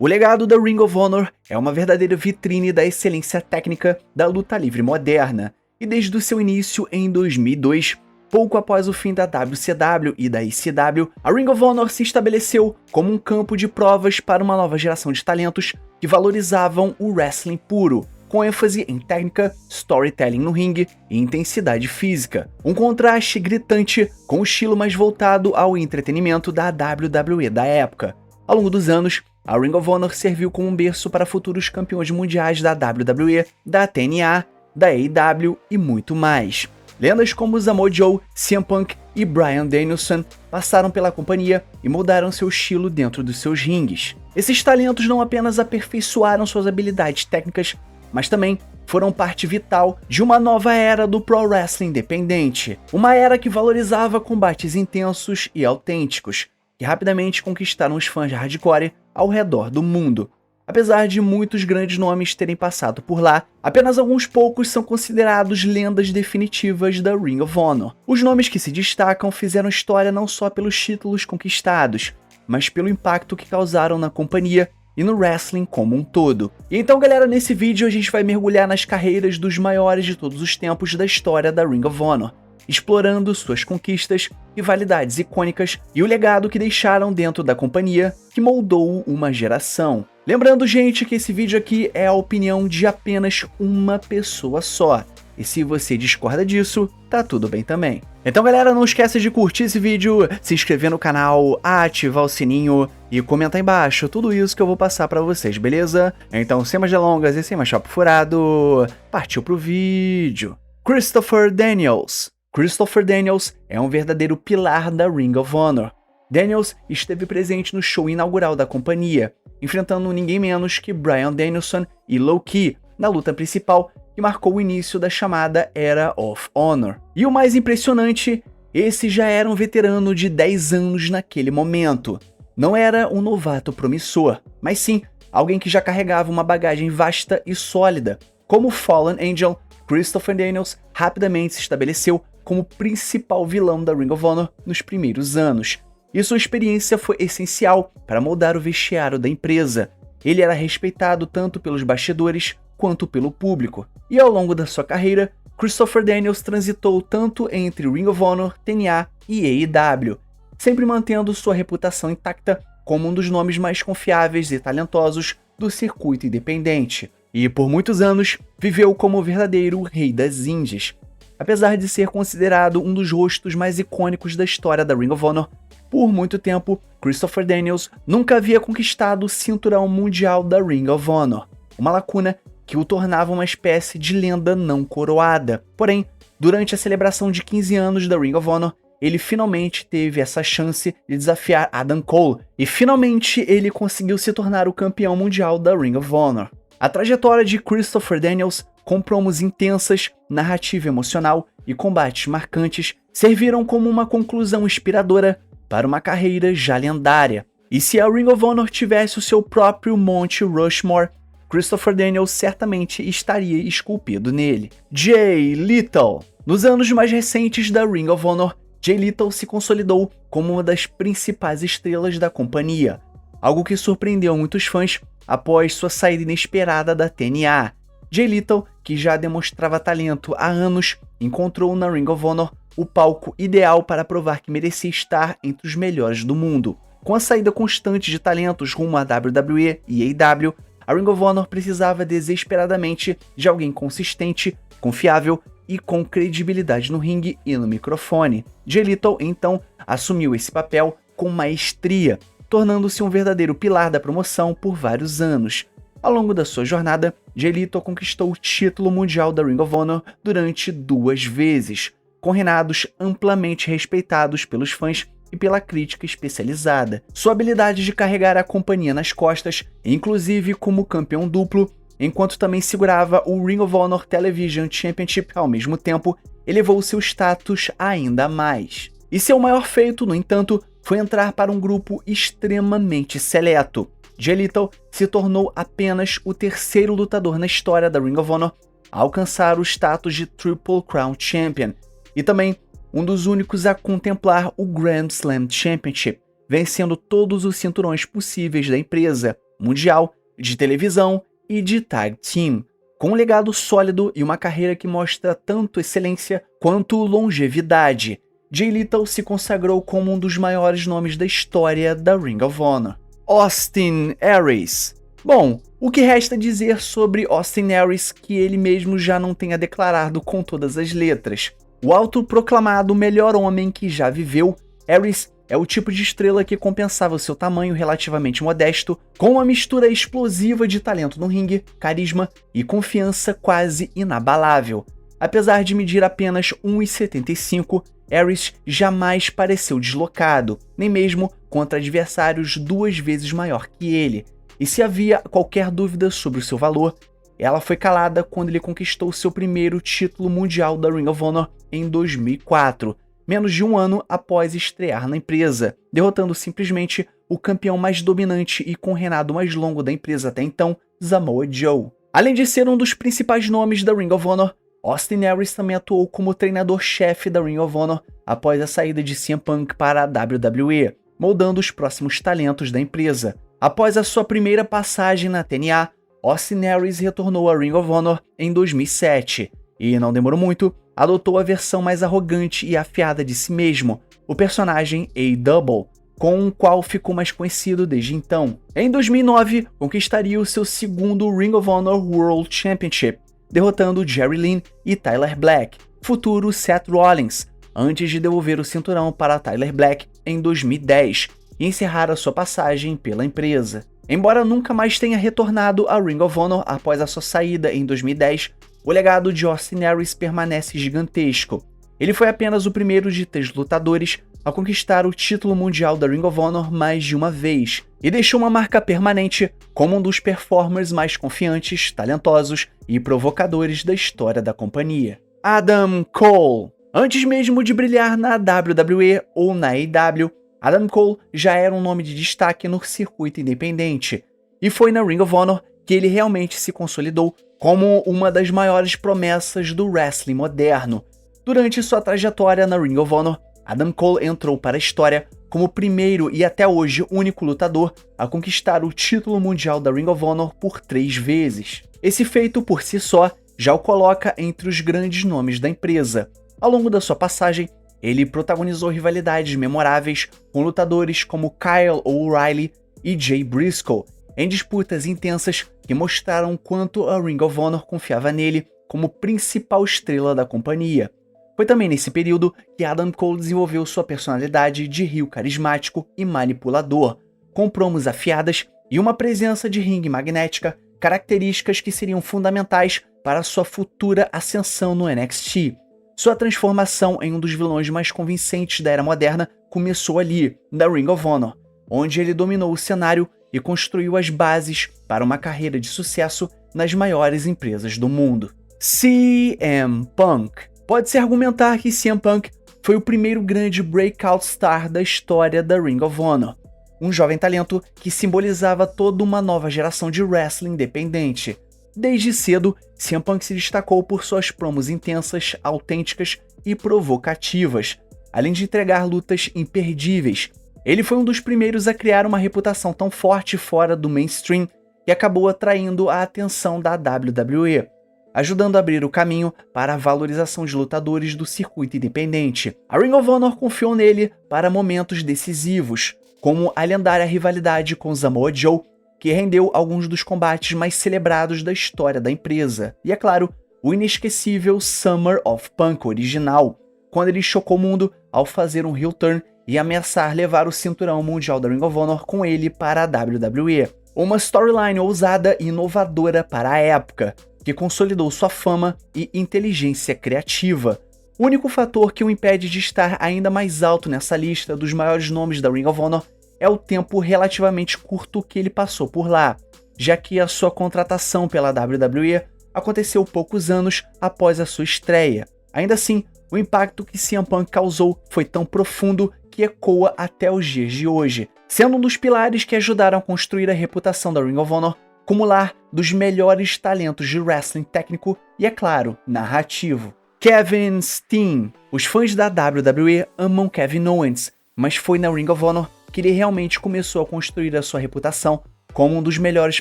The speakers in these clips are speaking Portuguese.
O legado da Ring of Honor é uma verdadeira vitrine da excelência técnica da luta livre moderna, e desde o seu início em 2002, pouco após o fim da WCW e da ECW, a Ring of Honor se estabeleceu como um campo de provas para uma nova geração de talentos que valorizavam o wrestling puro, com ênfase em técnica, storytelling no ringue e intensidade física. Um contraste gritante com o estilo mais voltado ao entretenimento da WWE da época. Ao longo dos anos, a Ring of Honor serviu como um berço para futuros campeões mundiais da WWE, da TNA, da AEW e muito mais. Lendas como Samoa Joe, CM Punk e Bryan Danielson passaram pela companhia e mudaram seu estilo dentro dos seus ringues. Esses talentos não apenas aperfeiçoaram suas habilidades técnicas, mas também foram parte vital de uma nova era do pro wrestling independente, uma era que valorizava combates intensos e autênticos, que rapidamente conquistaram os fãs de hardcore ao redor do mundo. Apesar de muitos grandes nomes terem passado por lá, apenas alguns poucos são considerados lendas definitivas da Ring of Honor. Os nomes que se destacam fizeram história não só pelos títulos conquistados, mas pelo impacto que causaram na companhia e no wrestling como um todo. E então, galera, nesse vídeo a gente vai mergulhar nas carreiras dos maiores de todos os tempos da história da Ring of Honor, explorando suas conquistas, rivalidades icônicas e o legado que deixaram dentro da companhia que moldou uma geração. Lembrando, gente, que esse vídeo aqui é a opinião de apenas uma pessoa só. E se você discorda disso, tá tudo bem também. Então, galera, não esqueça de curtir esse vídeo, se inscrever no canal, ativar o sininho e comentar aí embaixo tudo isso que eu vou passar pra vocês, beleza? Então, sem mais delongas e sem mais papo furado, partiu pro vídeo. Christopher Daniels. Christopher Daniels é um verdadeiro pilar da Ring of Honor. Daniels esteve presente no show inaugural da companhia, enfrentando ninguém menos que Bryan Danielson e Low Ki na luta principal, que marcou o início da chamada Era of Honor. E o mais impressionante, esse já era um veterano de 10 anos naquele momento. Não era um novato promissor, mas sim alguém que já carregava uma bagagem vasta e sólida. Como Fallen Angel, Christopher Daniels rapidamente se estabeleceu como principal vilão da Ring of Honor nos primeiros anos. E sua experiência foi essencial para moldar o vestiário da empresa. Ele era respeitado tanto pelos bastidores quanto pelo público. E ao longo da sua carreira, Christopher Daniels transitou tanto entre Ring of Honor, TNA e AEW, sempre mantendo sua reputação intacta como um dos nomes mais confiáveis e talentosos do circuito independente. E por muitos anos, viveu como o verdadeiro rei das indies. Apesar de ser considerado um dos rostos mais icônicos da história da Ring of Honor, por muito tempo, Christopher Daniels nunca havia conquistado o cinturão mundial da Ring of Honor, uma lacuna que o tornava uma espécie de lenda não coroada. Porém, durante a celebração de 15 anos da Ring of Honor, ele finalmente teve essa chance de desafiar Adam Cole, e finalmente ele conseguiu se tornar o campeão mundial da Ring of Honor. A trajetória de Christopher Daniels, com promos intensas, narrativa emocional e combates marcantes, serviram como uma conclusão inspiradora para uma carreira já lendária. E se a Ring of Honor tivesse o seu próprio Monte Rushmore, Christopher Daniels certamente estaria esculpido nele. Jay Lethal. Nos anos mais recentes da Ring of Honor, Jay Lethal se consolidou como uma das principais estrelas da companhia, algo que surpreendeu muitos fãs após sua saída inesperada da TNA. Jay Lethal, que já demonstrava talento há anos, encontrou na Ring of Honor o palco ideal para provar que merecia estar entre os melhores do mundo. Com a saída constante de talentos rumo à WWE e AEW, a Ring of Honor precisava desesperadamente de alguém consistente, confiável e com credibilidade no ringue e no microfone. Jay Lethal, então, assumiu esse papel com maestria, tornando-se um verdadeiro pilar da promoção por vários anos. Ao longo da sua jornada, Jay Lethal conquistou o título mundial da Ring of Honor durante 2 vezes, com reinados amplamente respeitados pelos fãs e pela crítica especializada. Sua habilidade de carregar a companhia nas costas, inclusive como campeão duplo, enquanto também segurava o Ring of Honor Television Championship ao mesmo tempo, elevou seu status ainda mais. E seu maior feito, no entanto, foi entrar para um grupo extremamente seleto. Jay Lethal se tornou apenas o 3º lutador na história da Ring of Honor a alcançar o status de Triple Crown Champion, e também um dos únicos a contemplar o Grand Slam Championship, vencendo todos os cinturões possíveis da empresa, mundial, de televisão e de tag team, com um legado sólido e uma carreira que mostra tanto excelência quanto longevidade. Jay Lethal se consagrou como um dos maiores nomes da história da Ring of Honor. Austin Aries. Bom, o que resta dizer sobre Austin Aries que ele mesmo já não tenha declarado com todas as letras. O autoproclamado melhor homem que já viveu, Aries é o tipo de estrela que compensava o seu tamanho relativamente modesto com uma mistura explosiva de talento no ringue, carisma e confiança quase inabalável. Apesar de medir apenas 1,75, Aries jamais pareceu deslocado, nem mesmo contra adversários 2 vezes maior que ele. E se havia qualquer dúvida sobre o seu valor, ela foi calada quando ele conquistou seu primeiro título mundial da Ring of Honor em 2004, menos de um ano após estrear na empresa, derrotando simplesmente o campeão mais dominante e com o reinado mais longo da empresa até então, Samoa Joe. Além de ser um dos principais nomes da Ring of Honor, Austin Aries também atuou como treinador-chefe da Ring of Honor após a saída de CM Punk para a WWE, moldando os próximos talentos da empresa. Após a sua primeira passagem na TNA, Austin Aries retornou à Ring of Honor em 2007 e, não demorou muito, adotou a versão mais arrogante e afiada de si mesmo, o personagem A-Double, com o qual ficou mais conhecido desde então. Em 2009, conquistaria o seu segundo Ring of Honor World Championship, derrotando Jerry Lynn e Tyler Black, futuro Seth Rollins, antes de devolver o cinturão para Tyler Black em 2010 e encerrar a sua passagem pela empresa. Embora nunca mais tenha retornado à Ring of Honor após a sua saída em 2010, o legado de Austin Aries permanece gigantesco. Ele foi apenas o primeiro de 3 lutadores a conquistar o título mundial da Ring of Honor mais de uma vez, e deixou uma marca permanente como um dos performers mais confiantes, talentosos e provocadores da história da companhia. Adam Cole. Antes mesmo de brilhar na WWE ou na AEW, Adam Cole já era um nome de destaque no circuito independente, e foi na Ring of Honor que ele realmente se consolidou como uma das maiores promessas do wrestling moderno. Durante sua trajetória na Ring of Honor, Adam Cole entrou para a história como o primeiro e até hoje único lutador a conquistar o título mundial da Ring of Honor por 3 vezes. Esse feito por si só já o coloca entre os grandes nomes da empresa. Ao longo da sua passagem, ele protagonizou rivalidades memoráveis com lutadores como Kyle O'Reilly e Jay Briscoe, em disputas intensas que mostraram quanto a Ring of Honor confiava nele como principal estrela da companhia. Foi também nesse período que Adam Cole desenvolveu sua personalidade de heel carismático e manipulador, com promos afiadas e uma presença de ringue magnética, características que seriam fundamentais para sua futura ascensão no NXT. Sua transformação em um dos vilões mais convincentes da era moderna começou ali, na Ring of Honor, onde ele dominou o cenário e construiu as bases para uma carreira de sucesso nas maiores empresas do mundo. CM Punk. Pode-se argumentar que CM Punk foi o primeiro grande breakout star da história da Ring of Honor, um jovem talento que simbolizava toda uma nova geração de wrestling independente. Desde cedo, CM Punk se destacou por suas promos intensas, autênticas e provocativas, além de entregar lutas imperdíveis. Ele foi um dos primeiros a criar uma reputação tão forte fora do mainstream que acabou atraindo a atenção da WWE, ajudando a abrir o caminho para a valorização de lutadores do circuito independente. A Ring of Honor confiou nele para momentos decisivos, como a lendária rivalidade com Samoa Joe, que rendeu alguns dos combates mais celebrados da história da empresa. E é claro, o inesquecível Summer of Punk original, quando ele chocou o mundo ao fazer um heel turn e ameaçar levar o cinturão mundial da Ring of Honor com ele para a WWE. Uma storyline ousada e inovadora para a época, que consolidou sua fama e inteligência criativa. O único fator que o impede de estar ainda mais alto nessa lista dos maiores nomes da Ring of Honor é o tempo relativamente curto que ele passou por lá, já que a sua contratação pela WWE aconteceu poucos anos após a sua estreia. Ainda assim, o impacto que CM Punk causou foi tão profundo que ecoa até os dias de hoje, sendo um dos pilares que ajudaram a construir a reputação da Ring of Honor como lar dos melhores talentos de wrestling técnico e, é claro, narrativo. Kevin Steen. Os fãs da WWE amam Kevin Owens, mas foi na Ring of Honor que ele realmente começou a construir a sua reputação como um dos melhores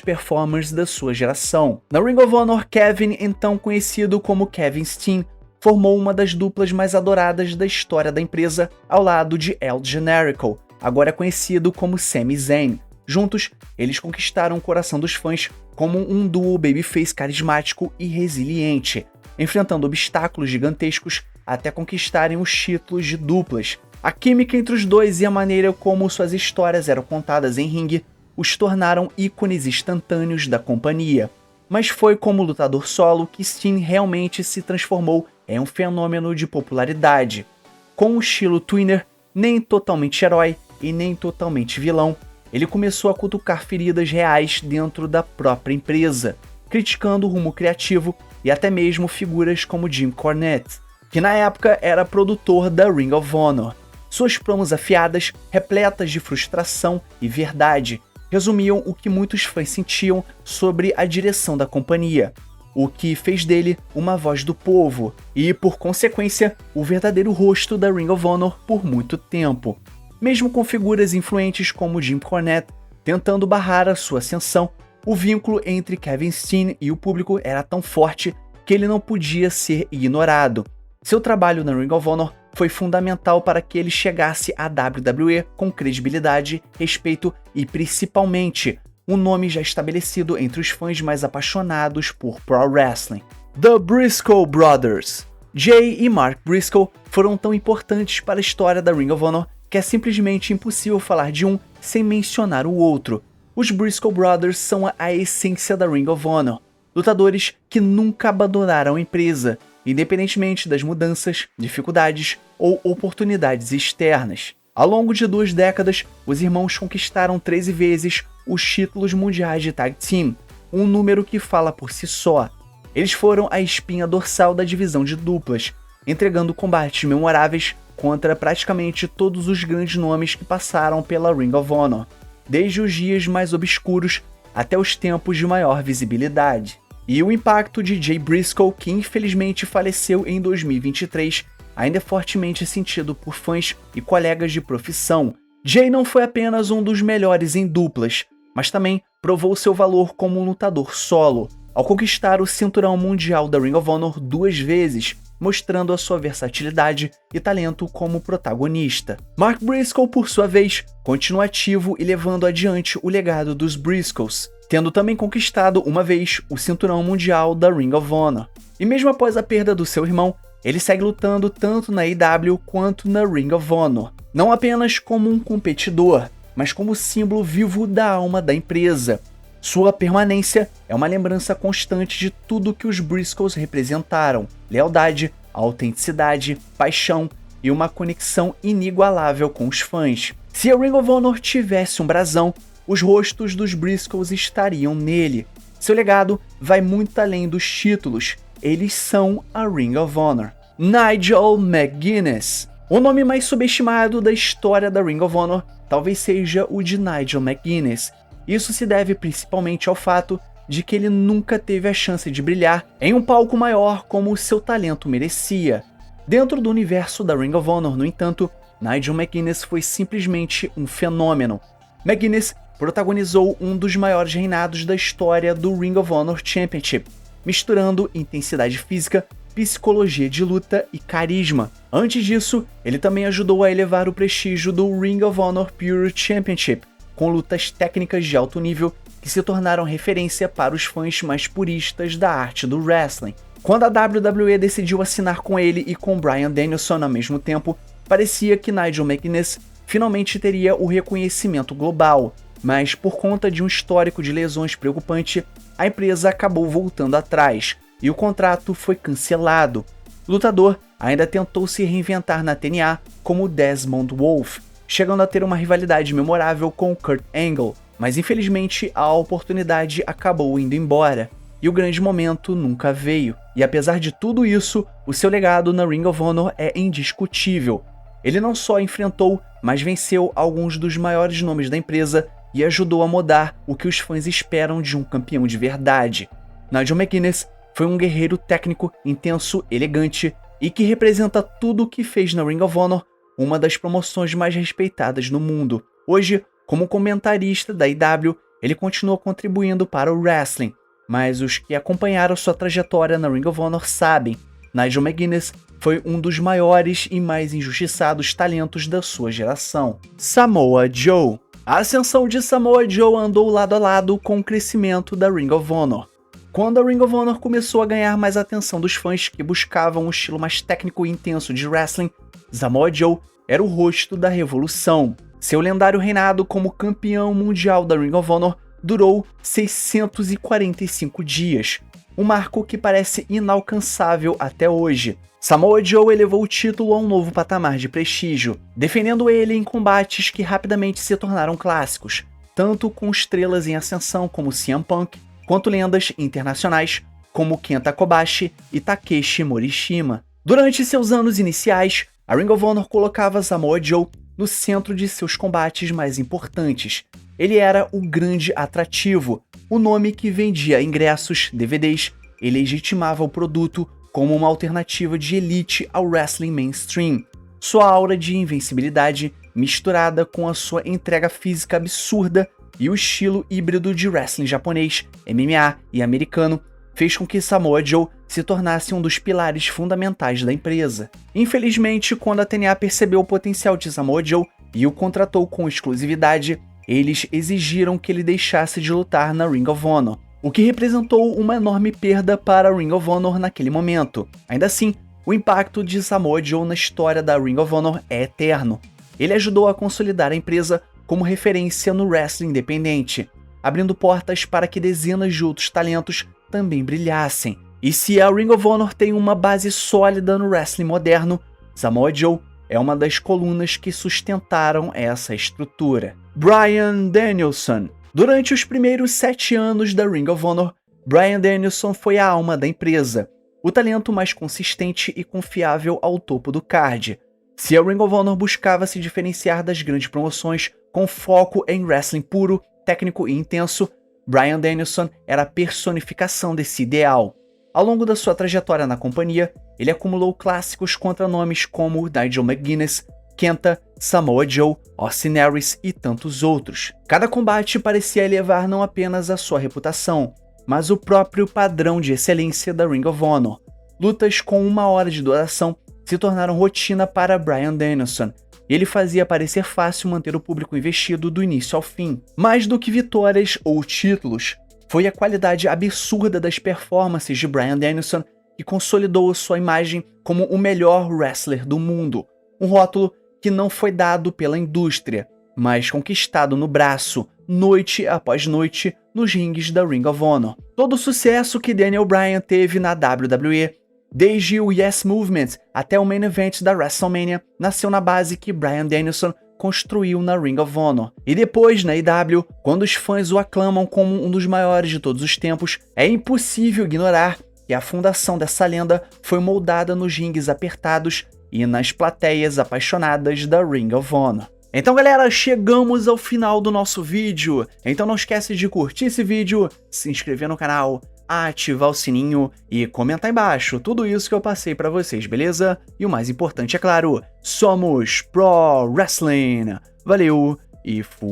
performers da sua geração. Na Ring of Honor, Kevin, então conhecido como Kevin Steen, formou uma das duplas mais adoradas da história da empresa ao lado de El Generico, agora conhecido como Sami Zayn. Juntos, eles conquistaram o coração dos fãs como um duo babyface carismático e resiliente, enfrentando obstáculos gigantescos até conquistarem os títulos de duplas. A química entre os dois e a maneira como suas histórias eram contadas em ringue os tornaram ícones instantâneos da companhia. Mas foi como lutador solo que Steen realmente se transformou em um fenômeno de popularidade. Com um estilo twinner, nem totalmente herói e nem totalmente vilão, ele começou a cutucar feridas reais dentro da própria empresa, criticando o rumo criativo e até mesmo figuras como Jim Cornette, que na época era produtor da Ring of Honor. Suas promos afiadas, repletas de frustração e verdade, resumiam o que muitos fãs sentiam sobre a direção da companhia, o que fez dele uma voz do povo e, por consequência, o verdadeiro rosto da Ring of Honor por muito tempo. Mesmo com figuras influentes como Jim Cornette tentando barrar a sua ascensão, o vínculo entre Kevin Steen e o público era tão forte que ele não podia ser ignorado. Seu trabalho na Ring of Honor foi fundamental para que ele chegasse à WWE com credibilidade, respeito e, principalmente, um nome já estabelecido entre os fãs mais apaixonados por Pro Wrestling. The Briscoe Brothers. Jay e Mark Briscoe foram tão importantes para a história da Ring of Honor que é simplesmente impossível falar de um sem mencionar o outro. Os Briscoe Brothers são a essência da Ring of Honor, lutadores que nunca abandonaram a empresa, independentemente das mudanças, dificuldades ou oportunidades externas. Ao longo de 2 décadas, os irmãos conquistaram 13 vezes os títulos mundiais de Tag Team, um número que fala por si só. Eles foram a espinha dorsal da divisão de duplas, entregando combates memoráveis contra praticamente todos os grandes nomes que passaram pela Ring of Honor, desde os dias mais obscuros até os tempos de maior visibilidade. E o impacto de Jay Briscoe, que infelizmente faleceu em 2023, ainda é fortemente sentido por fãs e colegas de profissão. Jay não foi apenas um dos melhores em duplas, mas também provou seu valor como um lutador solo, ao conquistar o cinturão mundial da Ring of Honor 2 vezes, mostrando a sua versatilidade e talento como protagonista. Mark Briscoe, por sua vez, continua ativo e levando adiante o legado dos Briscoes, tendo também conquistado uma vez o cinturão mundial da Ring of Honor. E mesmo após a perda do seu irmão, ele segue lutando tanto na AEW quanto na Ring of Honor, não apenas como um competidor, mas como símbolo vivo da alma da empresa. Sua permanência é uma lembrança constante de tudo que os Briscoes representaram: lealdade, autenticidade, paixão e uma conexão inigualável com os fãs. Se a Ring of Honor tivesse um brasão, os rostos dos Briscoes estariam nele. Seu legado vai muito além dos títulos, eles são a Ring of Honor. Nigel McGuinness. O nome mais subestimado da história da Ring of Honor talvez seja o de Nigel McGuinness. Isso se deve principalmente ao fato de que ele nunca teve a chance de brilhar em um palco maior como seu talento merecia. Dentro do universo da Ring of Honor, no entanto, Nigel McGuinness foi simplesmente um fenômeno. McGuinness protagonizou um dos maiores reinados da história do Ring of Honor Championship, misturando intensidade física, psicologia de luta e carisma. Antes disso, ele também ajudou a elevar o prestígio do Ring of Honor Pure Championship, com lutas técnicas de alto nível que se tornaram referência para os fãs mais puristas da arte do wrestling. Quando a WWE decidiu assinar com ele e com Bryan Danielson ao mesmo tempo, parecia que Nigel McGuinness finalmente teria o reconhecimento global, mas por conta de um histórico de lesões preocupante, a empresa acabou voltando atrás e o contrato foi cancelado. O lutador ainda tentou se reinventar na TNA como Desmond Wolfe, chegando a ter uma rivalidade memorável com Kurt Angle, mas infelizmente a oportunidade acabou indo embora, e o grande momento nunca veio. E apesar de tudo isso, o seu legado na Ring of Honor é indiscutível. Ele não só enfrentou, mas venceu alguns dos maiores nomes da empresa e ajudou a mudar o que os fãs esperam de um campeão de verdade. Nigel McGuinness foi um guerreiro técnico, intenso, elegante e que representa tudo o que fez na Ring of Honor uma das promoções mais respeitadas no mundo. Hoje, como comentarista da AEW, ele continuou contribuindo para o wrestling, mas os que acompanharam sua trajetória na Ring of Honor sabem, Nigel McGuinness foi um dos maiores e mais injustiçados talentos da sua geração. Samoa Joe. A ascensão de Samoa Joe andou lado a lado com o crescimento da Ring of Honor. Quando a Ring of Honor começou a ganhar mais atenção dos fãs que buscavam um estilo mais técnico e intenso de wrestling, Samoa Joe era o rosto da revolução. Seu lendário reinado como campeão mundial da Ring of Honor durou 645 dias, um marco que parece inalcançável até hoje. Samoa Joe elevou o título a um novo patamar de prestígio, defendendo ele em combates que rapidamente se tornaram clássicos, tanto com estrelas em ascensão como CM Punk, quanto lendas internacionais como Kenta Kobashi e Takeshi Morishima. Durante seus anos iniciais, a Ring of Honor colocava Samoa Joe no centro de seus combates mais importantes. Ele era o grande atrativo, o nome que vendia ingressos, DVDs e legitimava o produto como uma alternativa de elite ao wrestling mainstream. Sua aura de invencibilidade, misturada com a sua entrega física absurda e o estilo híbrido de wrestling japonês, MMA e americano, fez com que Samoa Joe se tornasse um dos pilares fundamentais da empresa. Infelizmente, quando a TNA percebeu o potencial de Samoa Joe e o contratou com exclusividade, eles exigiram que ele deixasse de lutar na Ring of Honor, o que representou uma enorme perda para a Ring of Honor naquele momento. Ainda assim, o impacto de Samoa Joe na história da Ring of Honor é eterno. Ele ajudou a consolidar a empresa como referência no wrestling independente, abrindo portas para que dezenas de outros talentos também brilhassem. E se a Ring of Honor tem uma base sólida no wrestling moderno, Samoa Joe é uma das colunas que sustentaram essa estrutura. Bryan Danielson. Durante os primeiros 7 anos da Ring of Honor, Bryan Danielson foi a alma da empresa, o talento mais consistente e confiável ao topo do card. Se a Ring of Honor buscava se diferenciar das grandes promoções com foco em wrestling puro, técnico e intenso, Bryan Danielson era a personificação desse ideal. Ao longo da sua trajetória na companhia, ele acumulou clássicos contra nomes como Nigel McGuinness, Kenta, Samoa Joe, Austin Aries e tantos outros. Cada combate parecia elevar não apenas a sua reputação, mas o próprio padrão de excelência da Ring of Honor. Lutas com 1 hora de duração se tornaram rotina para Bryan Danielson, e ele fazia parecer fácil manter o público investido do início ao fim. Mais do que vitórias ou títulos, foi a qualidade absurda das performances de Bryan Danielson que consolidou sua imagem como o melhor wrestler do mundo, um rótulo que não foi dado pela indústria, mas conquistado no braço, noite após noite, nos rings da Ring of Honor. Todo o sucesso que Daniel Bryan teve na WWE, desde o Yes Movement até o Main Event da WrestleMania, nasceu na base que Bryan Danielson construiu na Ring of Honor. E depois, na AEW, quando os fãs o aclamam como um dos maiores de todos os tempos, é impossível ignorar que a fundação dessa lenda foi moldada nos rings apertados e nas plateias apaixonadas da Ring of Honor. Então galera, chegamos ao final do nosso vídeo, então não esquece de curtir esse vídeo, se inscrever no canal, ativar o sininho e comentar embaixo tudo isso que eu passei pra vocês, beleza? E o mais importante, é claro, somos Pro Wrestling! Valeu e fui...